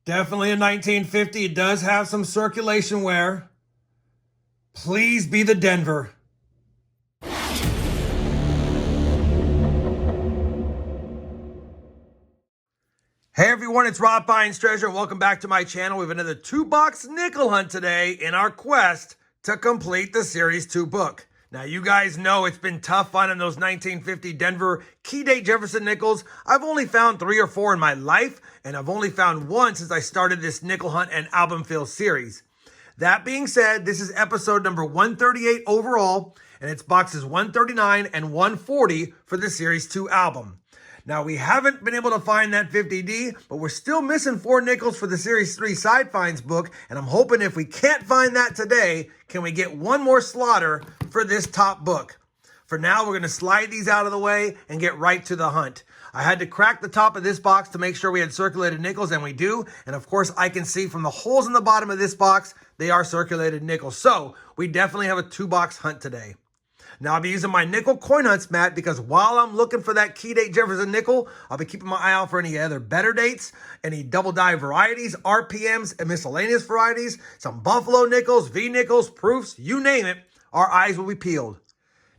Definitely a 1950. It does have some circulation wear. Please be the Denver. Hey everyone, it's RobFindsTreasure and welcome back to my channel. We have another 2-box nickel hunt today in our quest to complete the Series 2 book. Now you guys know it's been tough finding those 1950 Denver key date Jefferson Nickels. I've only found 3 or 4 in my life, and I've only found 1 since I started this nickel hunt and album fill series. That being said, this is episode number 138 overall, and it's boxes 139 and 140 for the Series 2 album. Now, we haven't been able to find that 50D, but we're still missing 4 nickels for the Series 3 Side Finds book, and I'm hoping if we can't find that today, can we get 1 more slaughter for this top book. For now, we're going to slide these out of the way and get right to the hunt. I had to crack the top of this box to make sure we had circulated nickels, and we do. And of course, I can see from the holes in the bottom of this box, they are circulated nickels. So we definitely have a 2-box hunt today. Now, I'll be using my nickel coin hunts mat because while I'm looking for that key date Jefferson nickel, I'll be keeping my eye out for any other better dates, any double die varieties, RPMs, and miscellaneous varieties, some buffalo nickels, V nickels, proofs, you name it, our eyes will be peeled.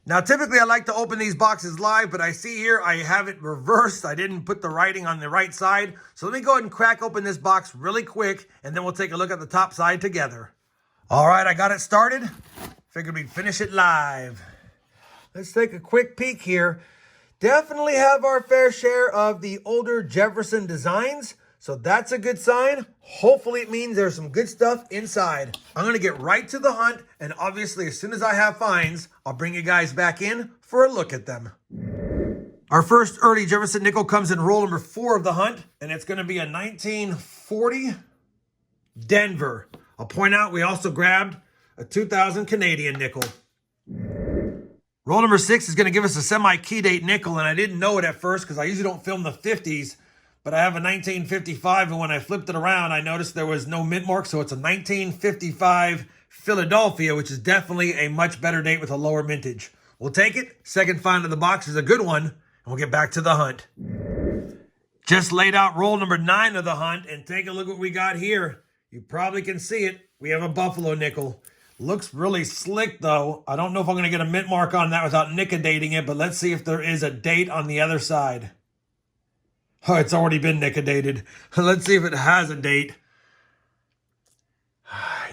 Now, typically I like to open these boxes live, but I see here I have it reversed. I didn't put the writing on the right side. So let me go ahead and crack open this box really quick, and then we'll take a look at the top side together. All right, I got it started. Figured we'd finish it live. Let's take a quick peek here. Definitely have our fair share of the older Jefferson designs, so that's a good sign. Hopefully it means there's some good stuff inside. I'm going to get right to the hunt, and obviously as soon as I have finds, I'll bring you guys back in for a look at them. Our first early Jefferson nickel comes in roll number 4 of the hunt, and it's going to be a 1940 Denver. I'll point out we also grabbed a 2000 Canadian nickel. Roll number 6 is going to give us a semi-key date nickel, and I didn't know it at first because I usually don't film the 50s, but I have a 1955, and when I flipped it around, I noticed there was no mint mark, so it's a 1955 Philadelphia, which is definitely a much better date with a lower mintage. We'll take it. Second find of the box is a good one, and we'll get back to the hunt. Just laid out roll number 9 of the hunt, and take a look what we got here. You probably can see it. We have a buffalo nickel. Looks really slick, though. I don't know if I'm going to get a mint mark on that without nickodating it, but let's see if there is a date on the other side. Oh, it's already been nickodated. Let's see if it has a date.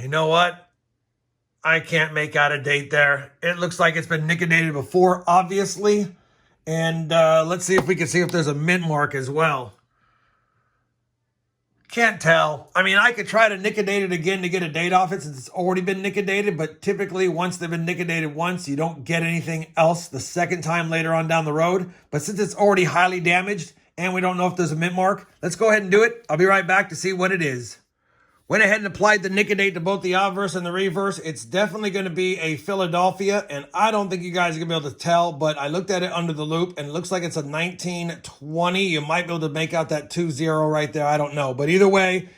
You know what? I can't make out a date there. It looks like it's been nickodated before, obviously. And let's see if we can see if there's a mint mark as well. Can't tell. I mean, I could try to nickodate it again to get a date off it since it's already been nickodated, but typically once they've been nickodated once, you don't get anything else the second time later on down the road. But since it's already highly damaged and we don't know if there's a mint mark, let's go ahead and do it. I'll be right back to see what it is. Went ahead and applied the nickodate to both the obverse and the reverse. It's definitely going to be a Philadelphia, and I don't think you guys are going to be able to tell, but I looked at it under the loop, and it looks like it's a 1920. You might be able to make out that 20 right there. I don't know. But either way,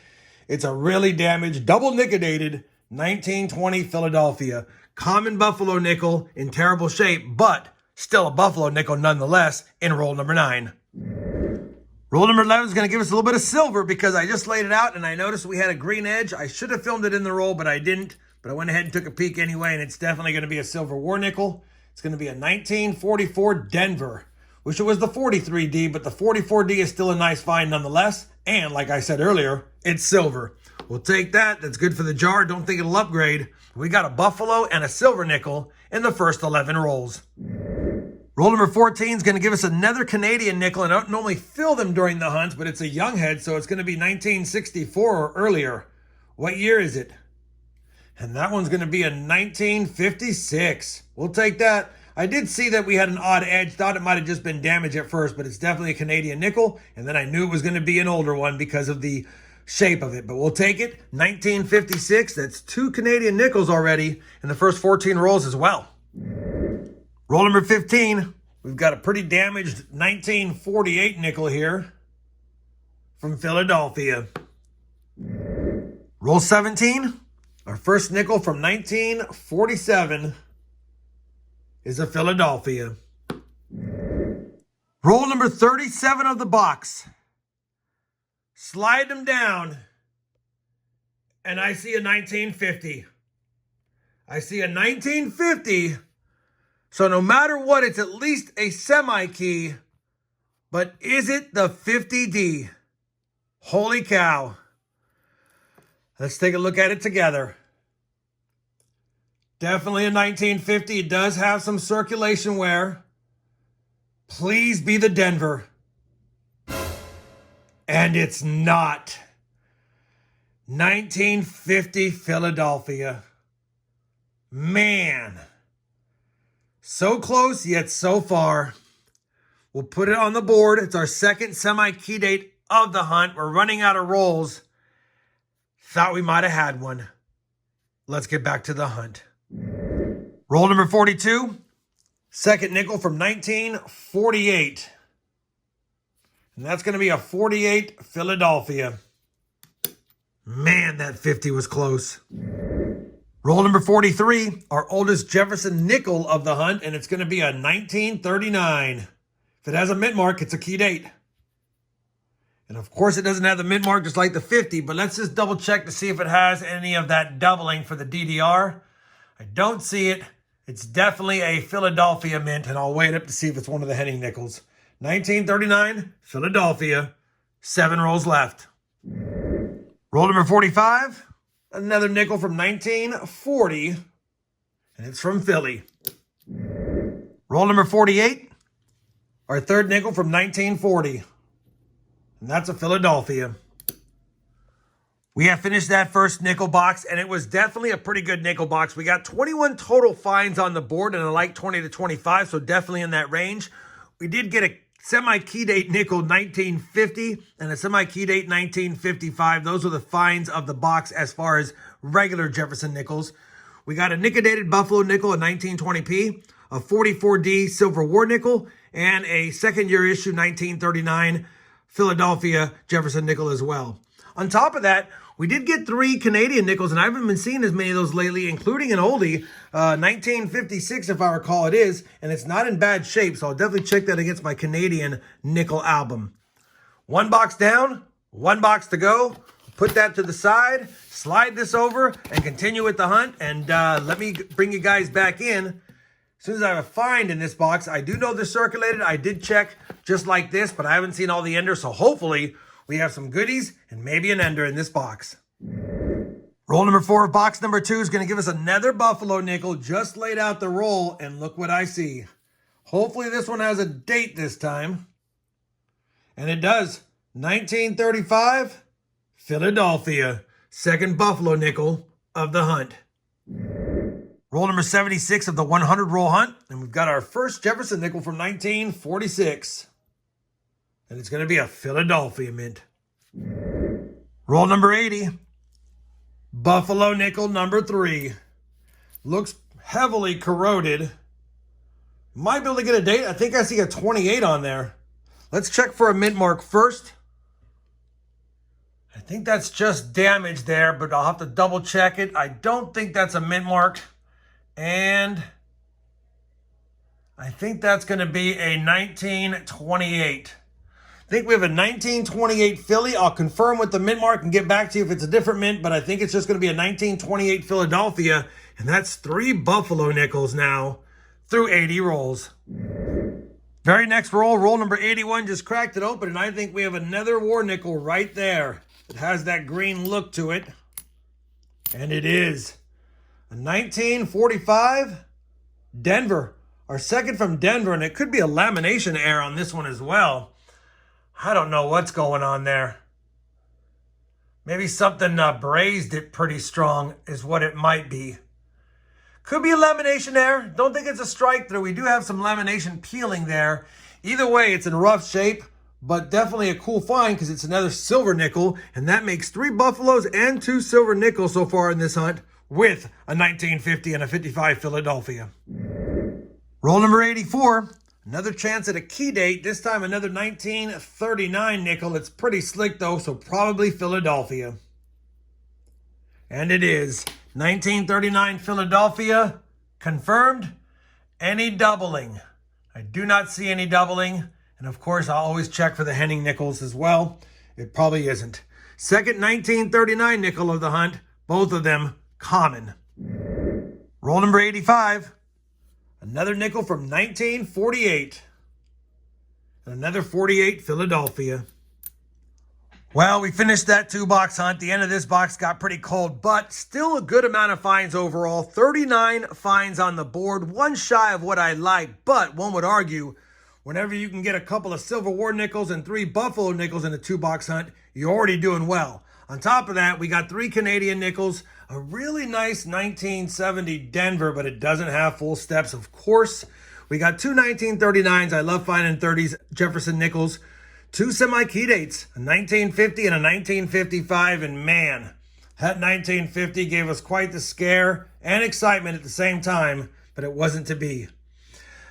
it's a really damaged, double nickodated 1920 Philadelphia. Common buffalo nickel in terrible shape, but still a buffalo nickel nonetheless in roll number 9. Roll number 11 is going to give us a little bit of silver because I just laid it out and I noticed we had a green edge. I should have filmed it in the roll, but I didn't. But I went ahead and took a peek anyway, and it's definitely going to be a silver war nickel. It's going to be a 1944 Denver. Wish it was the 43D, but the 44D is still a nice find nonetheless. And like I said earlier, it's silver. We'll take that. That's good for the jar. Don't think it'll upgrade. We got a buffalo and a silver nickel in the first 11 rolls. Roll number 14 is going to give us another Canadian nickel, and I don't normally fill them during the hunt, but it's a young head, so it's going to be 1964 or earlier. What year is it? And that one's going to be a 1956. We'll take that. I did see that we had an odd edge. Thought it might have just been damage at first, but it's definitely a Canadian nickel, and then I knew it was going to be an older one because of the shape of it, but we'll take it. 1956. That's 2 Canadian nickels already in the first 14 rolls as well. Roll number 15, we've got a pretty damaged 1948 nickel here from Philadelphia. Roll 17, our first nickel from 1947 is a Philadelphia. Roll number 37 of the box. Slide them down, And I see a 1950. I see a 1950. So no matter what, it's at least a semi-key. But is it the 50D? Holy cow. Let's take a look at it together. Definitely a 1950. It does have some circulation wear. Please be the Denver. And it's not. 1950 Philadelphia. Man. So close, yet so far. We'll put it on the board. It's our second semi-key date of the hunt. We're running out of rolls. Thought we might have had one. Let's get back to the hunt. Roll number 42. Second nickel from 1948. And that's going to be a 48 Philadelphia. Man, that 50 was close. Roll number 43, our oldest Jefferson nickel of the hunt, and it's going to be a 1939. If it has a mint mark, it's a key date. And of course, it doesn't have the mint mark just like the 50, but let's just double check to see if it has any of that doubling for the DDR. I don't see it. It's definitely a Philadelphia mint, and I'll wait up to see if it's one of the Henning nickels. 1939, Philadelphia, 7 rolls left. Roll number 45, another nickel from 1940, and it's from Philly. Roll number 48, our third nickel from 1940, and that's a Philadelphia. We have finished that first nickel box, and it was definitely a pretty good nickel box. We got 21 total finds on the board, and I like 20 to 25, so definitely in that range. We did get a semi-key date nickel 1950 and a semi-key date 1955. Those were the finds of the box as far as regular Jefferson nickels. We got a nickel-dated Buffalo nickel, a 1920p, a 44D silver war nickel, and a second-year issue 1939 Philadelphia Jefferson nickel as well. On top of that, we did get 3 Canadian nickels, and I haven't been seeing as many of those lately, including an oldie, 1956 if I recall it is, and it's not in bad shape, so I'll definitely check that against my Canadian nickel album. 1 box down, 1 box to go. Put that to the side, slide this over, and continue with the hunt, and let me bring you guys back in. As soon as I have a find in this box, I do know they're circulated. I did check just like this, but I haven't seen all the enders, so hopefully we have some goodies and maybe an ender in this box. Roll number 4 of box number 2 is going to give us another Buffalo nickel. Just laid out the roll, and look what I see. Hopefully this one has a date this time. And it does. 1935, Philadelphia. Second Buffalo nickel of the hunt. Roll number 76 of the 100 roll hunt. And we've got our first Jefferson nickel from 1946. And it's going to be a Philadelphia mint. Roll number 80. Buffalo nickel number 3. Looks heavily corroded. Might be able to get a date. I think I see a 28 on there. Let's check for a mint mark first. I think that's just damage there, but I'll have to double check it. I don't think that's a mint mark. And I think that's going to be a 1928. I think we have a 1928 Philly. I'll confirm with the mint mark and get back to you if it's a different mint, but I think it's just going to be a 1928 Philadelphia, and that's 3 Buffalo nickels now through 80 rolls. Very next roll, roll number 81, just cracked it open, and I think we have another war nickel right there. It has that green look to it, and it is a 1945 Denver. Our second from Denver, and it could be a lamination error on this one as well. I don't know what's going on there. Maybe something brazed it pretty strong is what it might be. Could be a lamination error. Don't think it's a strike through. We do have some lamination peeling there. Either way, it's in rough shape, but definitely a cool find because it's another silver nickel, and that makes 3 Buffaloes and 2 silver nickels so far in this hunt with a 1950 and a 55 Philadelphia. Roll number 84. Another chance at a key date, this time another 1939 nickel. It's pretty slick though, so probably Philadelphia. And it is. 1939 Philadelphia, confirmed. Any doubling? I do not see any doubling. And of course, I'll always check for the Henning nickels as well. It probably isn't. Second 1939 nickel of the hunt, both of them common. Roll number 85. Another nickel from 1948. And another 48 Philadelphia. Well, we finished that 2-box hunt. The end of this box got pretty cold, but still a good amount of finds overall. 39 finds on the board, one shy of what I like, but one would argue whenever you can get a couple of Silver War nickels and 3 Buffalo nickels in a 2-box hunt, you're already doing well. On top of that, we got 3 Canadian nickels, a really nice 1970 Denver, but it doesn't have full steps, of course. We got 2 1939s. I love finding 30s Jefferson Nickels. 2 semi-key dates, a 1950 and a 1955, and man, that 1950 gave us quite the scare and excitement at the same time, but it wasn't to be.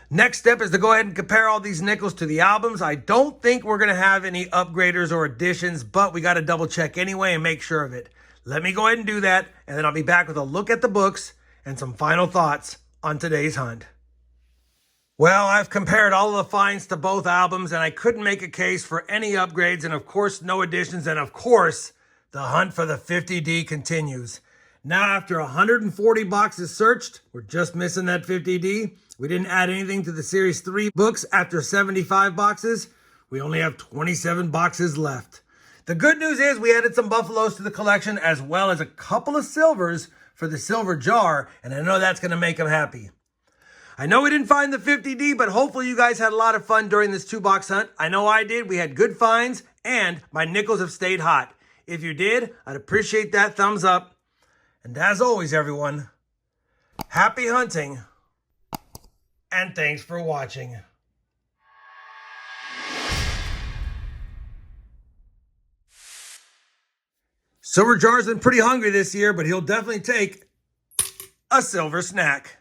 Next step is to go ahead and compare all these nickels to the albums. I don't think we're going to have any upgraders or additions, but we got to double check anyway and make sure of it. Let me go ahead and do that, and then I'll be back with a look at the books and some final thoughts on today's hunt. Well, I've compared all of the finds to both albums, and I couldn't make a case for any upgrades, and of course, no additions, and of course, the hunt for the 50D continues. Now, after 140 boxes searched, we're just missing that 50D. We didn't add anything to the Series 3 books after 75 boxes. We only have 27 boxes left. The good news is we added some Buffaloes to the collection, as well as a couple of silvers for the silver jar, and I know that's going to make them happy. I know we didn't find the 50D, but hopefully you guys had a lot of fun during this 2-box hunt. I know I did. We had good finds, and my nickels have stayed hot. If you did, I'd appreciate that thumbs up. And as always, everyone, happy hunting, and thanks for watching. Silver Jar's been pretty hungry this year, but he'll definitely take a silver snack.